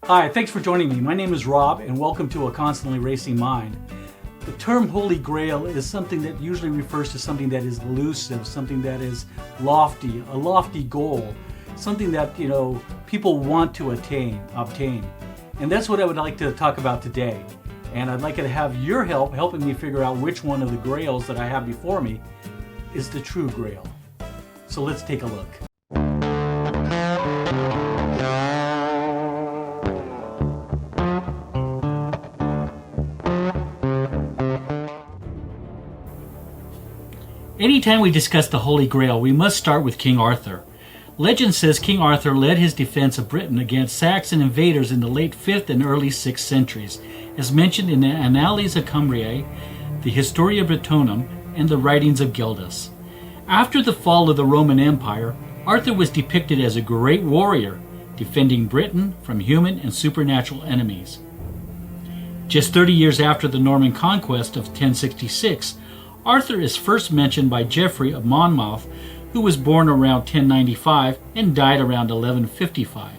Hi, thanks for joining me. My name is Rob, and welcome to A Constantly Racing Mind. The term Holy Grail is something that usually refers to something that is elusive, something that is lofty, a lofty goal, something that, people want to obtain. And that's what I would like to talk about today. And I'd like to have your help helping me figure out which one of the grails that I have before me is the true grail. So let's take a look. Anytime we discuss the Holy Grail, we must start with King Arthur. Legend says King Arthur led his defense of Britain against Saxon invaders in the late 5th and early 6th centuries, as mentioned in the Annales Cambriae, the Historia Brittonum, and the writings of Gildas. After the fall of the Roman Empire, Arthur was depicted as a great warrior, defending Britain from human and supernatural enemies. Just 30 years after the Norman conquest of 1066, Arthur is first mentioned by Geoffrey of Monmouth, who was born around 1095 and died around 1155.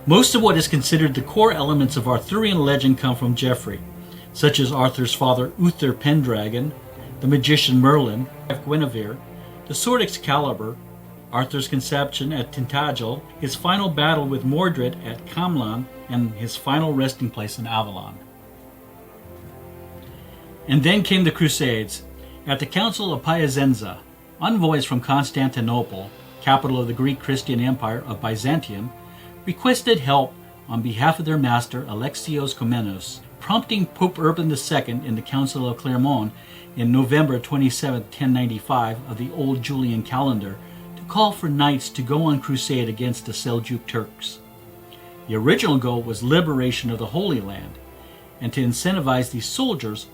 Most of what is considered the core elements of Arthurian legend come from Geoffrey, such as Arthur's father Uther Pendragon, the magician Merlin, Guinevere, the sword Excalibur, Arthur's conception at Tintagel, his final battle with Mordred at Camlan, and his final resting place in Avalon. And then came the Crusades. At the Council of Piacenza, envoys from Constantinople, capital of the Greek Christian Empire of Byzantium, requested help on behalf of their master Alexios Komnenos, prompting Pope Urban II in the Council of Clermont in November 27, 1095 of the old Julian calendar to call for knights to go on crusade against the Seljuk Turks. The original goal was liberation of the Holy Land, and to incentivize these soldiers,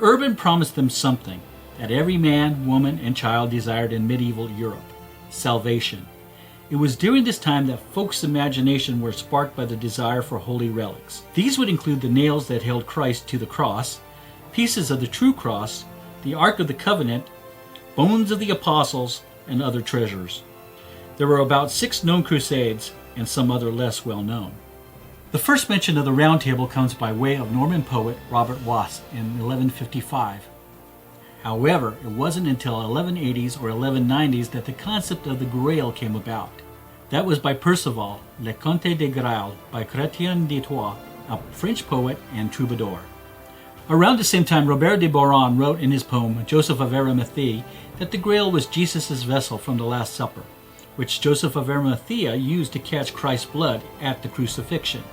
Urban promised them something that every man, woman, and child desired in medieval Europe: salvation. It was during this time that folks' imagination were sparked by the desire for holy relics. These would include the nails that held Christ to the cross, pieces of the true cross, the Ark of the Covenant, bones of the apostles, and other treasures. There were about 6 known crusades, and some other less well known. The first mention of the Round Table comes by way of Norman poet Robert Wass in 1155. However, it wasn't until 1180s or 1190s that the concept of the Grail came about. That was by Perceval, Le Conte de Graal, by Chrétien de Troyes, a French poet and troubadour. Around the same time, Robert de Boron wrote in his poem Joseph of Arimathea that the Grail was Jesus' vessel from the Last Supper, which Joseph of Arimathea used to catch Christ's blood at the crucifixion.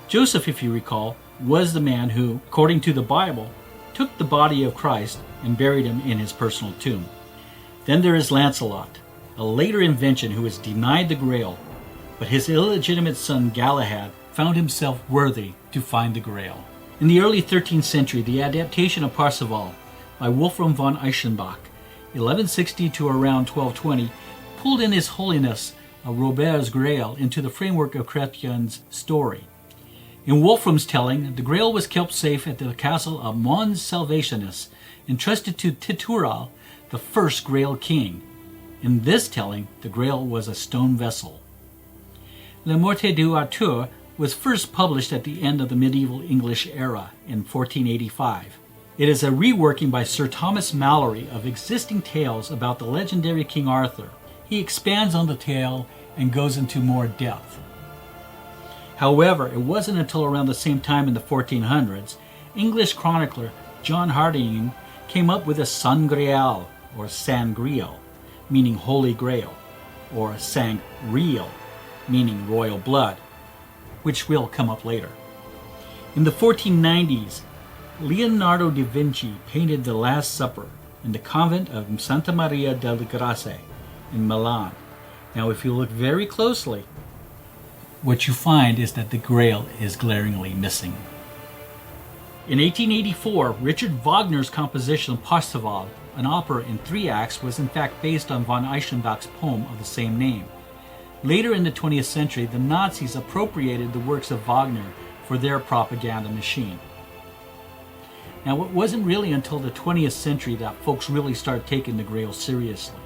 Joseph, if you recall, was the man who, according to the Bible, took the body of Christ and buried him in his personal tomb. Then there is Lancelot, a later invention who was denied the Grail, but his illegitimate son Galahad found himself worthy to find the Grail. In the early 13th century, the adaptation of Parzival by Wolfram von Eschenbach, 1160 to around 1220, pulled in His Holiness Robert's Grail into the framework of Chrétien's story. In Wolfram's telling, the Grail was kept safe at the castle of Mons Salvationis, entrusted to Titural, the first Grail king. In this telling, the Grail was a stone vessel. La Morte d'Arthur was first published at the end of the medieval English era in 1485. It is a reworking by Sir Thomas Malory of existing tales about the legendary King Arthur. He expands on the tale and goes into more depth. However, it wasn't until around the same time in the 1400s, English chronicler John Harding came up with a Sangreal, or Sangreal, meaning Holy Grail, or Sangreal, meaning royal blood, which will come up later. In the 1490s, Leonardo da Vinci painted the Last Supper in the convent of Santa Maria delle Grazie in Milan. Now, if you look very closely, what you find is that the Grail is glaringly missing. In 1884, Richard Wagner's composition Parzival, an opera in 3 acts, was in fact based on von Eschenbach's poem of the same name. Later in the 20th century, the Nazis appropriated the works of Wagner for their propaganda machine. Now, it wasn't really until the 20th century that folks really started taking the Grail seriously.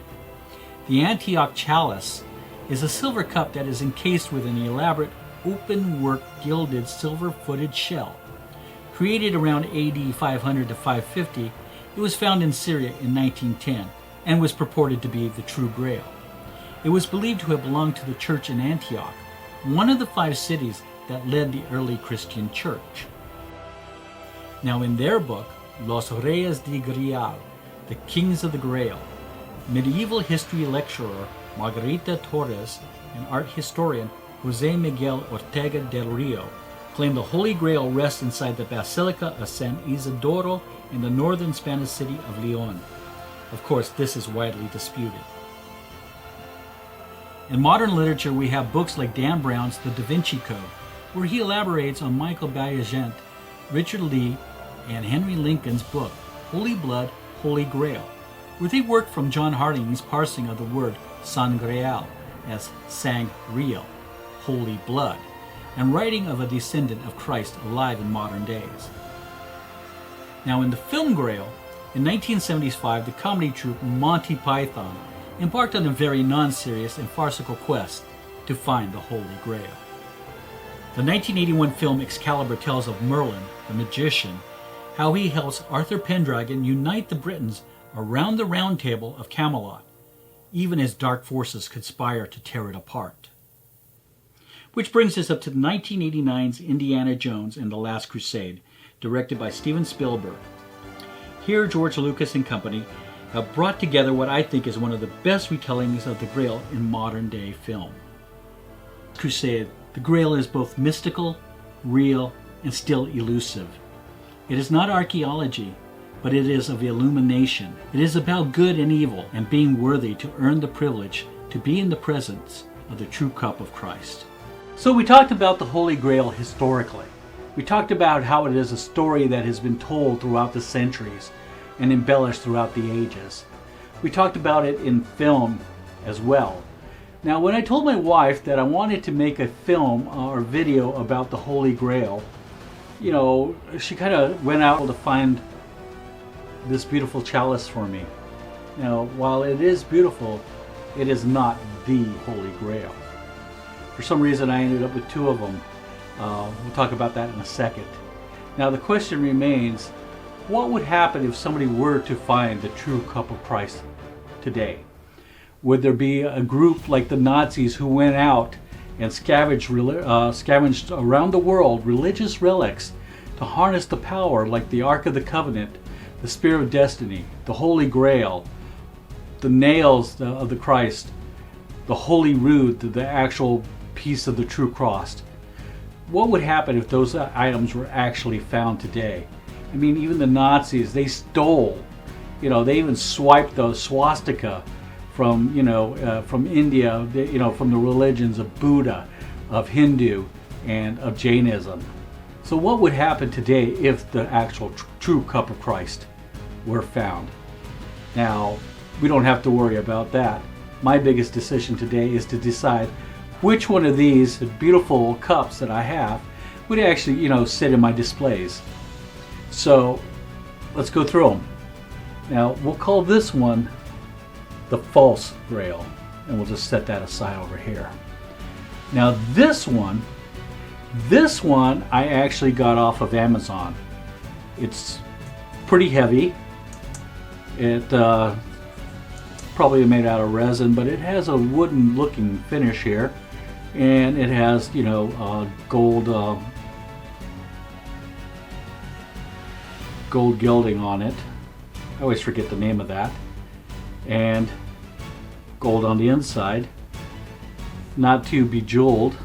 The Antioch chalice is a silver cup that is encased with an elaborate open-work gilded silver-footed shell. Created around AD 500 to 550, it was found in Syria in 1910 and was purported to be the true Grail. It was believed to have belonged to the church in Antioch, one of the 5 cities that led the early Christian church. Now in their book, Los Reyes de Grial, The Kings of the Grail, medieval history lecturer Margarita Torres and art historian Jose Miguel Ortega del Rio claim the Holy Grail rests inside the Basilica of San Isidoro in the northern Spanish city of Leon. Of course, this is widely disputed. In modern literature, we have books like Dan Brown's The Da Vinci Code, where he elaborates on Michael Ballagent, Richard Lee, and Henry Lincoln's book, Holy Blood, Holy Grail, where they work from John Harding's parsing of the word sangreal as sang real, holy blood, and writing of a descendant of Christ alive in modern days. Now in the film Grail, in 1975, the comedy troupe Monty Python embarked on a very non-serious and farcical quest to find the Holy Grail. The 1981 film Excalibur tells of Merlin, the magician, how he helps Arthur Pendragon unite the Britons around the Round Table of Camelot, even as dark forces conspire to tear it apart. Which brings us up to 1989's Indiana Jones and the Last Crusade, directed by Steven Spielberg. Here, George Lucas and company have brought together what I think is one of the best retellings of the Grail in modern-day film. Crusade, the Grail is both mystical, real, and still elusive. It is not archaeology, but it is of illumination. It is about good and evil and being worthy to earn the privilege to be in the presence of the true cup of Christ. So we talked about the Holy Grail historically. We talked about how it is a story that has been told throughout the centuries and embellished throughout the ages. We talked about it in film as well. Now, when I told my wife that I wanted to make a film or video about the Holy Grail, you know, she kind of went out to find this beautiful chalice for me. Now, while it is beautiful, it is not the Holy Grail. For some reason, I ended up with 2 of them. We'll talk about that in a second. Now, the question remains, what would happen if somebody were to find the true cup of Christ today? Would there be a group like the Nazis who went out and scavenged around the world religious relics to harness the power like the Ark of the Covenant, the Spear of Destiny, the Holy Grail, the nails of the Christ, the Holy Rood, the actual piece of the true cross? What would happen if those items were actually found today? I mean, even the Nazis, they stole, they even swiped the swastika from, from India, from the religions of Buddha, of Hindu, and of Jainism. So what would happen today if the actual true cup of Christ were found? Now, we don't have to worry about that. My biggest decision today is to decide which one of these beautiful cups that I have would actually, sit in my displays. So let's go through them. Now, we'll call this one the false Grail, and we'll just set that aside over here. Now, this one I actually got off of Amazon. It's pretty heavy. It probably made out of resin, but it has a wooden looking finish here, and it has gold gilding on it. I always forget the name of that. And gold on the inside. Not too bejeweled.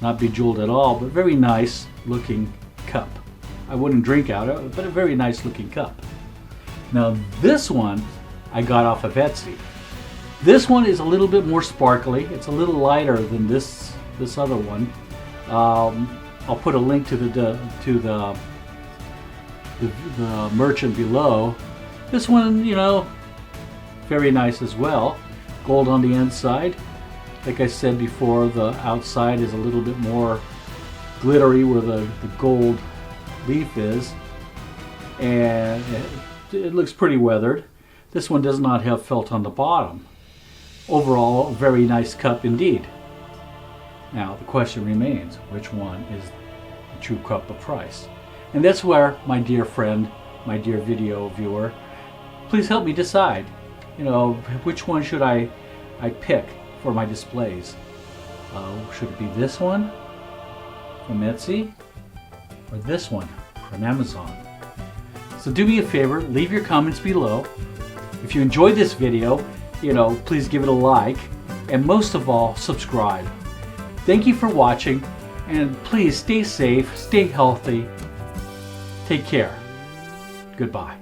Not bejeweled at all, but very nice looking cup. I wouldn't drink out of it, but a very nice looking cup. Now this one I got off of Etsy. This one is a little bit more sparkly. It's a little lighter than this other one. I'll put a link to the merchant below. This one, very nice as well. Gold on the inside. Like I said before, the outside is a little bit more glittery where the gold leaf is. And it looks pretty weathered. This one does not have felt on the bottom. Overall, a very nice cup indeed. Now the question remains, which one is the true cup of Christ? And that's where, my dear friend, my dear video viewer, please help me decide, which one should I pick for my displays. Should it be this one from Etsy or this one from Amazon? So do me a favor, leave your comments below. If you enjoyed this video, please give it a like, and most of all, subscribe. Thank you for watching, and please stay safe, stay healthy, take care. Goodbye.